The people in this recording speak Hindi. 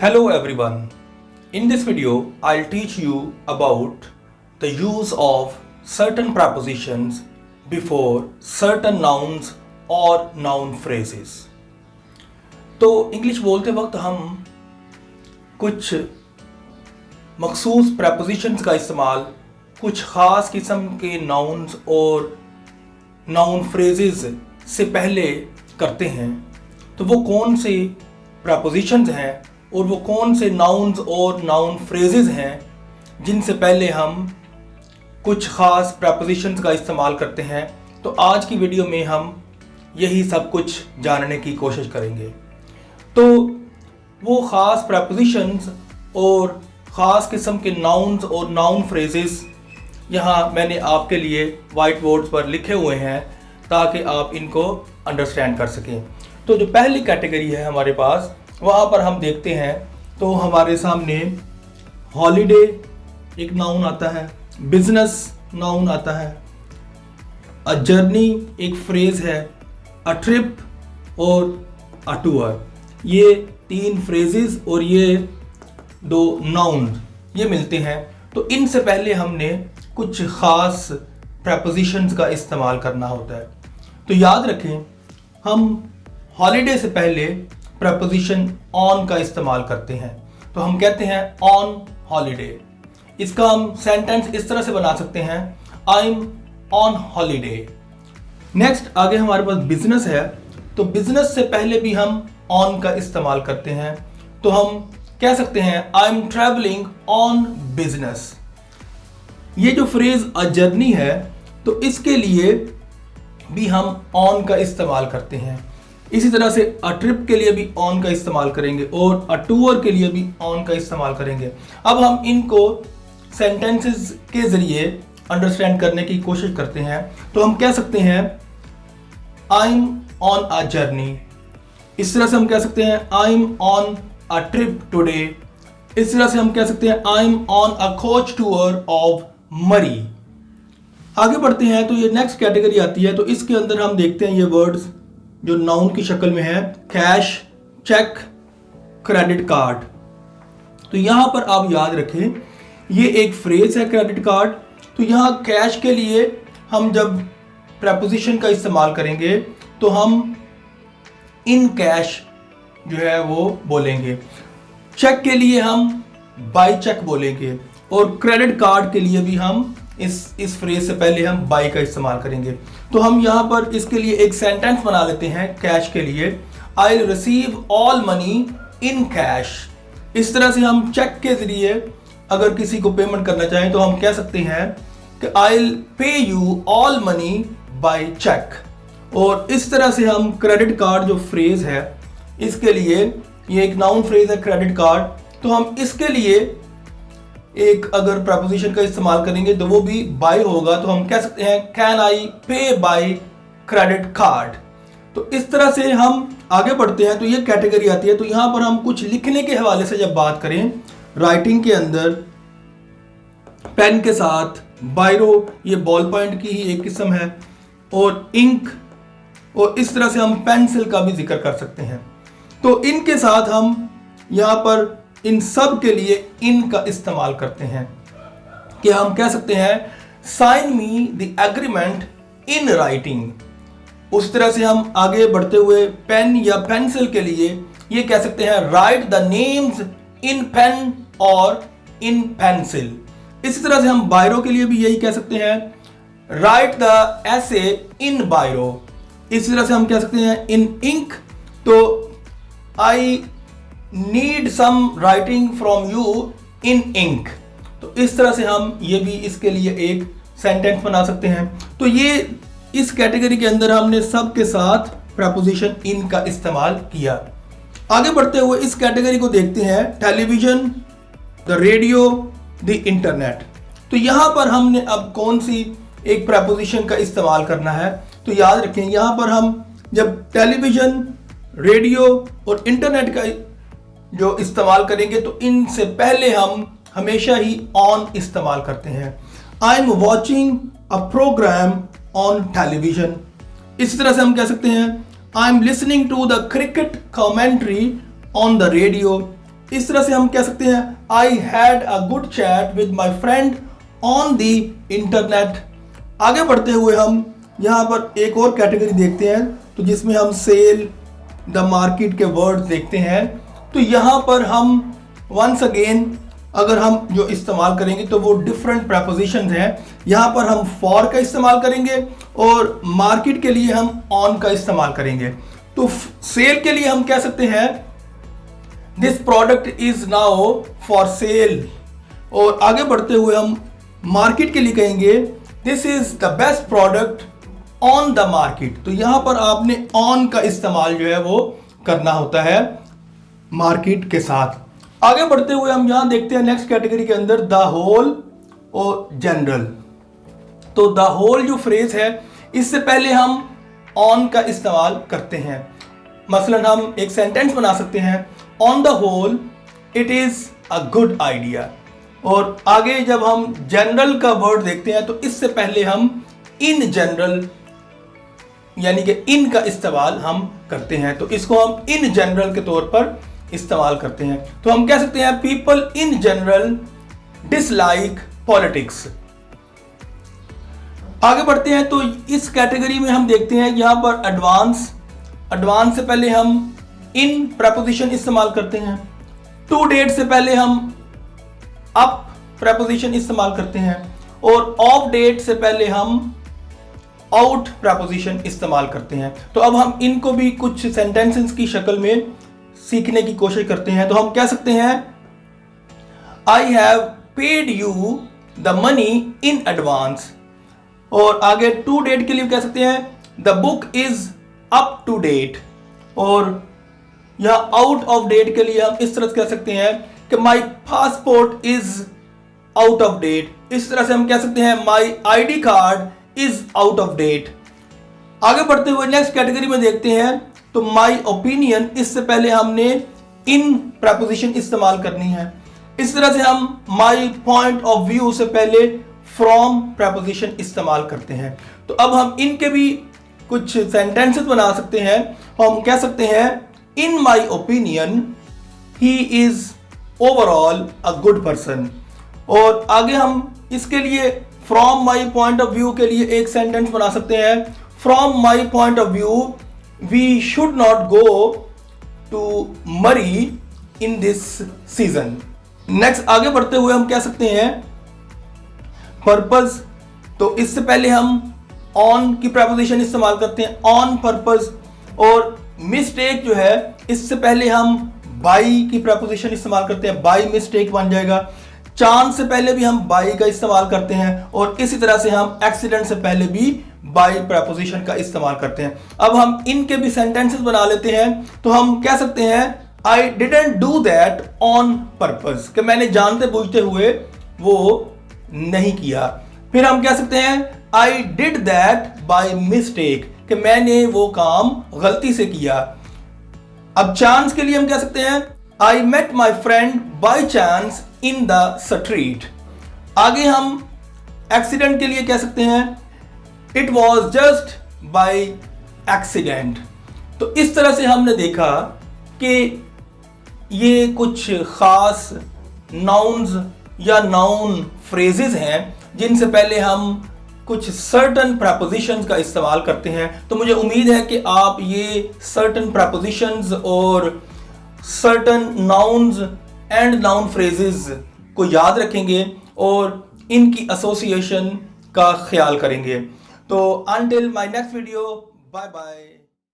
Hello everyone. In this video, I'll teach you about the use of certain prepositions before certain nouns or noun phrases. तो इंग्लिश बोलते वक्त हम कुछ मखसूस prepositions का इस्तेमाल कुछ ख़ास किस्म के nouns और noun phrases से पहले करते हैं. तो वो कौन से prepositions हैं और वो कौन से नाउन्स और नाउन फ्रेजेस हैं जिनसे पहले हम कुछ ख़ास प्रपोजिशंस का इस्तेमाल करते हैं. तो आज की वीडियो में हम यही सब कुछ जानने की कोशिश करेंगे. तो वो ख़ास प्रपोजिशंस और ख़ास किस्म के नाउन्स और नाउन फ्रेजेस यहाँ मैंने आपके लिए वाइट बोर्ड्स पर लिखे हुए हैं ताकि आप इनको अंडरस्टैंड कर सकें. तो जो पहली कैटेगरी है हमारे पास, वहाँ पर हम देखते हैं तो हमारे सामने हॉलीडे एक नाउन आता है, बिजनेस नाउन आता है, अ जर्नी एक फ्रेज है, अ ट्रिप और अ टूर. ये तीन फ्रेजेस और ये दो नाउन ये मिलते हैं. तो इनसे पहले हमने कुछ ख़ास प्रपोजिशंस का इस्तेमाल करना होता है. तो याद रखें, हम हॉलीडे से पहले प्रपोजिशन ऑन का इस्तेमाल करते हैं. तो हम कहते हैं ऑन हॉलीडे. इसका हम सेंटेंस इस तरह से बना सकते हैं, I M on holiday. Next आगे हमारे पास बिजनेस है. तो बिजनेस से पहले भी हम ऑन का इस्तेमाल करते हैं. तो हम कह सकते हैं I am travelling on business. ये जो फ्रेज अ जर्नी है तो इसके लिए भी हम ऑन का इस्तेमाल करते हैं. इसी तरह से अ ट्रिप के लिए भी ऑन का इस्तेमाल करेंगे और अ टूर के लिए भी ऑन का इस्तेमाल करेंगे. अब हम इनको सेंटेंसेस के ज़रिए अंडरस्टैंड करने की कोशिश करते हैं. तो हम कह सकते हैं I M on a journey. इस तरह से हम कह सकते हैं I M on a trip today. इस तरह से हम कह सकते हैं I M on a coach tour of मरी. आगे बढ़ते हैं तो ये नेक्स्ट कैटेगरी आती है. तो इसके अंदर हम देखते हैं ये वर्ड्स जो नाउन की शक्ल में है, कैश, चेक, क्रेडिट कार्ड. तो यहां पर आप याद रखें ये एक फ्रेज है क्रेडिट कार्ड. तो यहां कैश के लिए हम जब प्रपोजिशन का इस्तेमाल करेंगे तो हम इन कैश जो है वो बोलेंगे. चेक के लिए हम बाय चेक बोलेंगे और क्रेडिट कार्ड के लिए भी हम इस फ्रेज से पहले हम बाय का इस्तेमाल करेंगे. तो हम यहाँ पर इसके लिए एक सेंटेंस बना लेते हैं कैश के लिए, I will receive all money in cash. इस तरह से हम चेक के जरिए अगर किसी को पेमेंट करना चाहें तो हम कह सकते हैं कि I will pay you all money by cheque. और इस तरह से हम क्रेडिट कार्ड जो फ्रेज है इसके लिए, ये एक नाउन फ्रेज है क्रेडिट कार्ड, तो हम इसके लिए एक अगर प्रपोजिशन का इस्तेमाल करेंगे तो वो भी बाय होगा. तो हम कह सकते हैं कैन आई पे बाय क्रेडिट कार्ड. तो इस तरह से हम आगे बढ़ते हैं. तो ये कैटेगरी आती है. तो यहां पर हम कुछ लिखने के हवाले से जब बात करें, राइटिंग के अंदर पेन के साथ बायरो, ये बॉल पॉइंट की ही एक किस्म है, और इंक, और इस तरह से हम पेंसिल का भी जिक्र कर सकते हैं. तो इनके साथ हम यहां पर इन सब के लिए इन का इस्तेमाल करते हैं कि हम कह सकते हैं sign me the agreement in writing. उस तरह से हम आगे बढ़ते हुए पेन या पेंसिल के लिए ये कह सकते हैं right the names in pen और इन पेंसिल. इसी तरह से हम बायरो के लिए भी यही कह सकते हैं राइट द एसे इन बायरो. इसी तरह से हम कह सकते हैं इन इंक, तो I need some writing from you in ink. तो इस तरह से हम ये भी इसके लिए एक सेंटेंस बना सकते हैं. तो ये इस कैटेगरी के अंदर हमने सब के साथ प्रपोजिशन इन का इस्तेमाल किया. आगे बढ़ते हुए इस कैटेगरी को देखते हैं, television, the radio, the internet. तो यहां पर हमने अब कौन सी एक प्रपोजिशन का इस्तेमाल करना है. तो याद रखें यहां पर हम जब टेलीविजन, रेडियो और इंटरनेट का जो इस्तेमाल करेंगे तो इनसे पहले हम हमेशा ही ऑन इस्तेमाल करते हैं. I am watching a programme on television. इस तरह से हम कह सकते हैं I am listening to the cricket commentary on the radio. इस तरह से हम कह सकते हैं I had a good chat with my friend on the internet. आगे बढ़ते हुए हम यहाँ पर एक और कैटेगरी देखते हैं, तो जिसमें हम सेल द मार्केट के वर्ड्स देखते हैं। तो यहाँ पर हम वंस अगेन अगर हम जो इस्तेमाल करेंगे तो वो डिफरेंट प्रपोजिशंस हैं। यहाँ पर हम फॉर का इस्तेमाल करेंगे और मार्केट के लिए हम ऑन का इस्तेमाल करेंगे। तो सेल के लिए हम कह सकते हैं this product is now for sale, और आगे बढ़ते हुए हम मार्केट के लिए कहेंगे this is the best product on the market. तो यहां पर आपने ऑन का इस्तेमाल जो है वो करना होता है मार्केट के साथ। आगे बढ़ते हुए हम यहां देखते हैं नेक्स्ट कैटेगरी के अंदर द होल और जनरल। तो द होल जो फ्रेज है इससे पहले हम ऑन का इस्तेमाल करते हैं। मसलन हम एक सेंटेंस बना सकते हैं on the whole it is a good idea, और आगे जब हम जनरल का वर्ड देखते हैं तो इससे पहले हम इन जनरल यानी कि इन का इस्तेमाल हम करते हैं। तो इसको हम इन जनरल के तौर पर इस्तेमाल करते हैं। तो हम कह सकते हैं people in general dislike politics. आगे बढ़ते हैं तो इस कैटेगरी में हम देखते हैं यहां पर एडवांस से पहले हम इन प्रपोजिशन इस्तेमाल करते हैं। टू डेट से पहले हम अप प्रपोजिशन इस्तेमाल करते हैं, और ऑफ डेट से पहले हम आउट प्रपोजिशन इस्तेमाल करते हैं। तो अब हम इनको भी कुछ सेंटेंसेस की शक्ल में सीखने की कोशिश करते हैं। तो हम कह सकते हैं I have paid you the money in advance, और आगे टू डेट के लिए कह सकते हैं the book is up to date, और या आउट ऑफ डेट के लिए हम इस तरह से कह सकते हैं कि my passport is out of date. इस तरह से हम कह सकते हैं my ID card is out of date. आगे बढ़ते हुए नेक्स्ट कैटेगरी में देखते हैं तो माई ओपिनियन, इससे पहले हमने इन प्रपोजिशन इस्तेमाल करनी है। इस तरह से हम माई पॉइंट ऑफ व्यू से पहले फ्रॉम प्रपोजिशन इस्तेमाल करते हैं। तो अब हम इनके भी कुछ सेंटेंसेस बना सकते हैं। हम कह सकते हैं in my opinion he is overall a good person, और आगे हम इसके लिए from my point of view के लिए एक सेंटेंस बना सकते हैं from my point of view we should not go to marry in this season. Next आगे बढ़ते हुए हम कह सकते हैं पर्पस। तो इससे पहले हम ऑन की प्रपोजिशन इस्तेमाल करते हैं ऑन पर्पस, और मिस्टेक जो है इससे पहले हम बाई की प्रपोजिशन इस्तेमाल करते हैं, बाई मिस्टेक बन जाएगा। चांस से पहले भी हम बाई का इस्तेमाल करते हैं, और इसी तरह से हम एक्सीडेंट से पहले भी बाई प्रपोजिशन का इस्तेमाल करते हैं। अब हम इनके भी सेंटेंसेस बना लेते हैं। तो हम कह सकते हैं I didn't do that on purpose, कि मैंने जानते बूझते हुए वो नहीं किया। फिर हम कह सकते हैं I did that by mistake, कि मैंने वो काम गलती से किया। अब चांस के लिए हम कह सकते हैं I met my friend by chance in the street. आगे हम एक्सीडेंट के लिए कह सकते हैं it was just by accident. तो इस तरह से हमने देखा कि ये कुछ खास नाउन्स या नाउन फ्रेजेस हैं जिनसे पहले हम कुछ सर्टन प्रपोजिशंस का इस्तेमाल करते हैं। तो मुझे उम्मीद है कि आप ये सर्टन प्रपोजिशंस और certain nouns and noun phrases को याद रखेंगे और इनकी एसोसिएशन का ख्याल करेंगे। तो until my next video, bye bye.